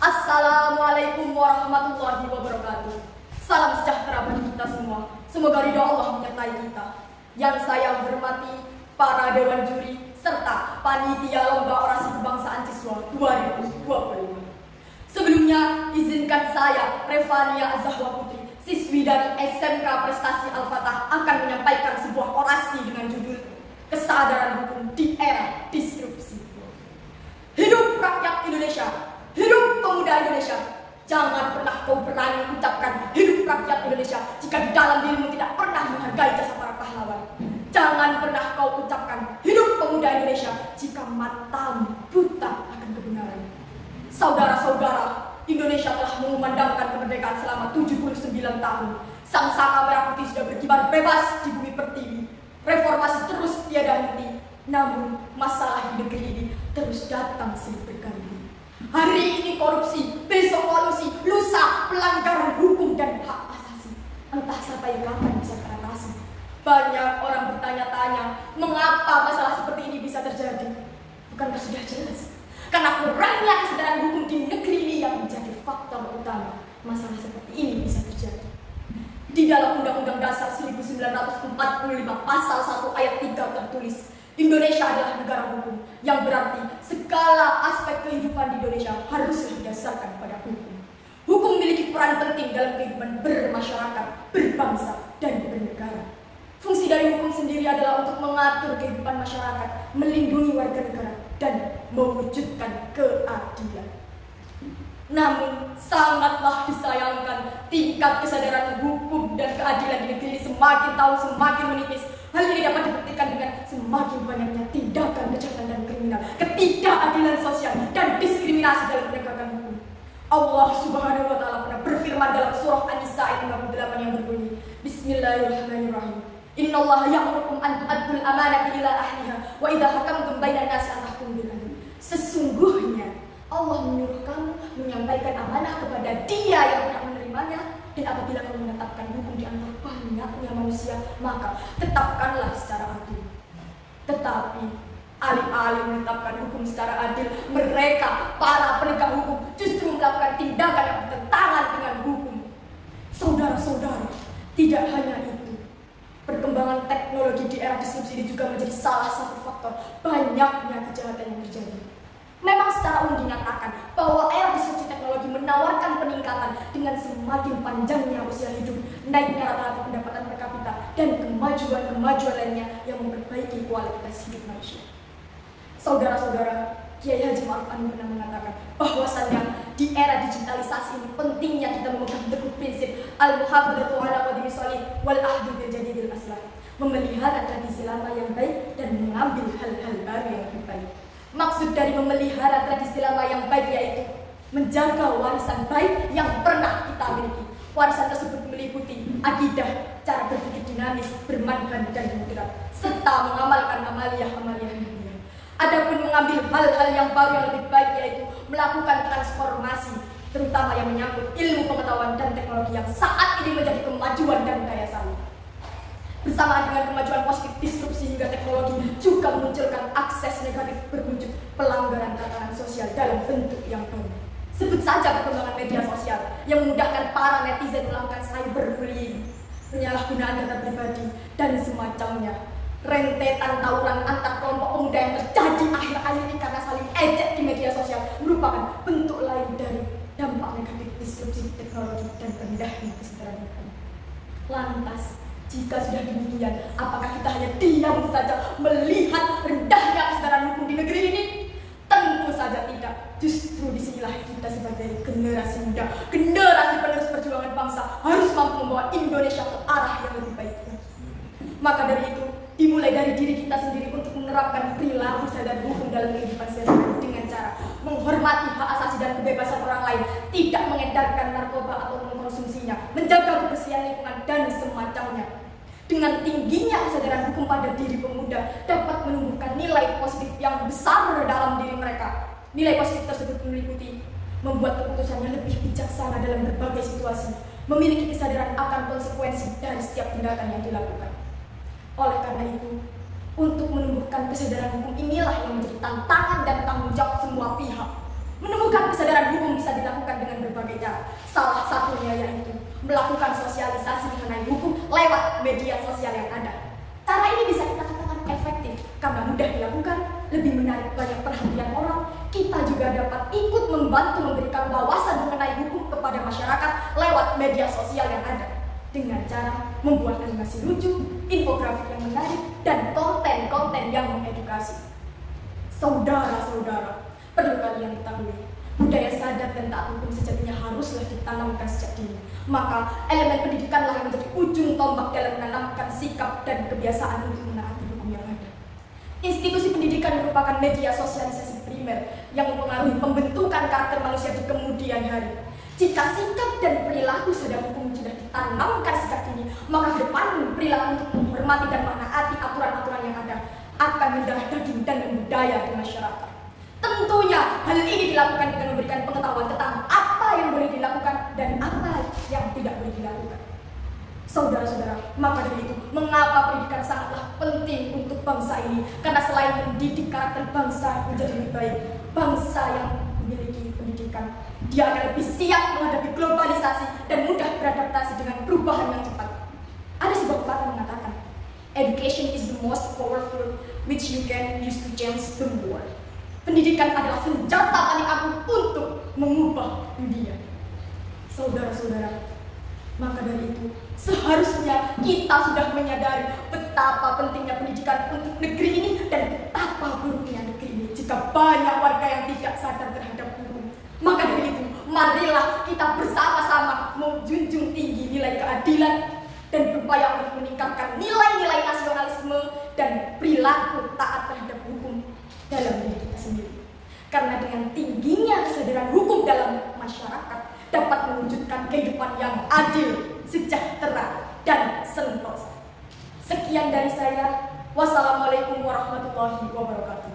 Assalamualaikum warahmatullahi wabarakatuh. Salam sejahtera bagi kita semua. Semoga ridha Allah menyertai kita. Yang saya hormati para dewan juri serta panitia lomba orasi kebangsaan siswa 2025. Sebelumnya izinkan saya, Revania Zahwa Putri, siswi dari SMK Prestasi Al-Fatah, akan menyampaikan sebuah orasi dengan judul Kesadaran Hukum di Era Disrupsi. Hidup rakyat Indonesia, hidup pemuda Indonesia. Jangan pernah kau berani ucapkan hidup rakyat Indonesia jika di dalam dirimu tidak pernah menghargai jasa para pahlawan. Jangan pernah kau ucapkan hidup pemuda Indonesia jika matamu buta akan kebenaran. Saudara-saudara, Indonesia telah mengumandangkan kemerdekaan selama 79 tahun. Sang saka merah putih sudah berkibar bebas di bumi pertiwi. Reformasi terus tiada henti. Namun masalah di negeri ini terus datang silih berganti. Hari ini korupsi, besok kolusi, lusa pelanggaran hukum dan hak asasi. Entah sampai kapan bisa teratasi. Banyak orang bertanya-tanya, mengapa masalah seperti ini bisa terjadi? Bukankah sudah jelas? Karena kurangnya kesadaran hukum di negeri ini yang menjadi faktor utama masalah seperti ini bisa terjadi. Di dalam Undang-Undang Dasar 1945 Pasal 1 Ayat 3 tertulis, Indonesia adalah negara hukum, yang berarti segala aspek kehidupan di Indonesia haruslah didasarkan pada hukum. Hukum memiliki peran penting dalam kehidupan bermasyarakat, berbangsa, dan bernegara. Fungsi dari hukum sendiri adalah untuk mengatur kehidupan masyarakat, melindungi warga negara, dan mewujudkan keadilan. Namun, sangatlah disayangkan tingkat kesadaran hukum dan keadilan di negeri ini semakin tahun semakin menipis. Hal ini dapat dibuktikan dengan semakin banyaknya tindakan kejahatan dan kriminal, ketidakadilan sosial, dan diskriminasi dalam penegakan hukum. Allah Subhanahu wa Ta'ala pernah berfirman dalam surah An-Nisa ayat 58 yang berbunyi, Bismillahirrahmanirrahim. Innallaha ya'murukum an tu'addul amanati ila ahliha wa idza hakamtum bainan nasi an tahkumu bil adl. Sesungguhnya Allah menyuruh kamu menyampaikan amanah kepada Dia yang berhak menerimanya, dan apabila kamu menetapkan hukum di antara banyaknya manusia, maka tetapkanlah secara adil. Tetapi alih-alih menetapkan hukum secara adil, mereka, para penegak hukum, justru melakukan tindakan yang bertentangan dengan hukum. Saudara-saudara, tidak hanya itu, perkembangan teknologi di era disrupsi ini juga menjadi salah satu faktor banyaknya kejahatan yang terjadi. Memang secara umum dinyatakan bahwa era disrupsi teknologi menawarkan peningkatan dengan semakin panjangnya usia hidup, naiknya rata-rata pendapatan per kapita, dan kemajuan-kemajuan lainnya yang memperbaiki kualitas hidup manusia. Saudara-saudara, Kiai Haji Ma'ruf Amin pernah mengatakan bahwasannya di era digitalisasi ini pentingnya kita memegang teguh prinsip al-muhafadzatu ala qadri shalih wal ahdu bil jadidil aslah, memelihara tradisi lama yang baik dan mengambil hal-hal baru yang lebih baik. Maksud dari memelihara tradisi lama yang baik yaitu menjaga warisan baik yang pernah kita miliki. Warisan tersebut meliputi akidah, cara berpikir dinamis, bermanfaat dan moderat, serta mengamalkan amaliyah-amaliyah dunia. Adapun mengambil hal-hal yang baru yang lebih baik yaitu melakukan transformasi, terutama yang menyangkut ilmu pengetahuan dan teknologi yang saat ini menjadi kemajuan dan daya saing. Bersamaan dengan kemajuan positif disrupsi hingga teknologi juga memunculkan akses negatif berwujud pelanggaran tatanan sosial dalam bentuk yang baru. Sebut saja perkembangan media sosial yang memudahkan para netizen melakukan cyberbullying, penyalahgunaan data pribadi, dan semacamnya. Rentetan tawuran antar kelompok pemuda yang terjadi akhir-akhir ini karena saling ejek di media sosial merupakan bentuk lain dari dampak negatif disrupsi teknologi dan rendahnya kesadaran hukum. Lantas, jika sudah demikian, apakah kita hanya diam saja melihat rendahnya kesadaran hukum di negeri ini? Tentu saja tidak. Justru disinilah kita sebagai generasi muda, generasi penerus perjuangan bangsa harus mampu membawa Indonesia ke arah yang lebih baik. Maka dari itu, dimulai dari diri kita sendiri untuk menerapkan perilaku sadar hukum dalam kehidupan sehari-hari dengan cara menghormati hak asasi dan kebebasan orang lain, tidak mengedarkan narkoba atau mengkonsumsinya, menjaga kebersihan lingkungan, dan semacamnya. Dengan tingginya kesadaran hukum pada diri pemuda dapat menumbuhkan nilai positif yang besar dalam diri mereka. Nilai positif tersebut meliputi membuat keputusan yang lebih bijaksana dalam berbagai situasi, memiliki kesadaran akan konsekuensi dari setiap tindakan yang dilakukan. Oleh karena itu, untuk menumbuhkan kesadaran hukum inilah yang menjadi tantangan dan tanggung jawab semua pihak. Menemukan kesadaran hukum bisa dilakukan melakukan sosialisasi mengenai hukum lewat media sosial yang ada. Cara ini bisa kita katakan efektif karena mudah dilakukan, lebih menarik banyak perhatian orang. Kita juga dapat ikut membantu memberikan wawasan mengenai hukum kepada masyarakat lewat media sosial yang ada dengan cara membuat animasi lucu, infografik yang menarik, dan konten-konten yang mengedukasi. Saudara-saudara, perlu kalian ketahui, budaya sadar dan taat hukum sejatinya haruslah ditanamkan sejak dini. Maka elemen pendidikanlah yang menjadi ujung tombak dalam menanamkan sikap dan kebiasaan untuk menaati hukum yang ada. Institusi pendidikan merupakan media sosialisasi primer yang mempengaruhi pembentukan karakter manusia di kemudian hari. Jika sikap dan perilaku sadar hukum sudah ditanamkan sejak dini, maka ke depan perilaku untuk menghormati dan menaati aturan-aturan yang ada akan mendarah daging dan membudaya di masyarakat. Tentunya hal ini dilakukan dengan memberikan pengetahuan tentang apa yang boleh dilakukan dan apa yang tidak boleh dilakukan. Saudara-saudara, maka dari itu, mengapa pendidikan sangatlah penting untuk bangsa ini? Karena selain mendidik karakter bangsa menjadi lebih baik, bangsa yang memiliki pendidikan, dia akan lebih siap menghadapi globalisasi dan mudah beradaptasi dengan perubahan yang cepat. Ada sebuah pepatah mengatakan, education is the most powerful which you can use to change the world. Pendidikan adalah senjata paling ampuh untuk mengubah dunia. Saudara-saudara, maka dari itu, seharusnya kita sudah menyadari betapa pentingnya pendidikan untuk negeri ini dan betapa buruknya negeri ini jika banyak warga yang tidak sadar terhadap hukum. Maka dari itu, marilah kita bersama-sama menjunjung tinggi nilai keadilan dan berupaya untuk meningkatkan nilai-nilai nasionalisme dan perilaku taat terhadap hukum dalam diri kita sendiri. Karena dengan tingginya kesadaran hukum dalam masyarakat dapat mewujudkan kehidupan yang adil, sejahtera, dan sentosa. Sekian dari saya. Wassalamualaikum warahmatullahi wabarakatuh.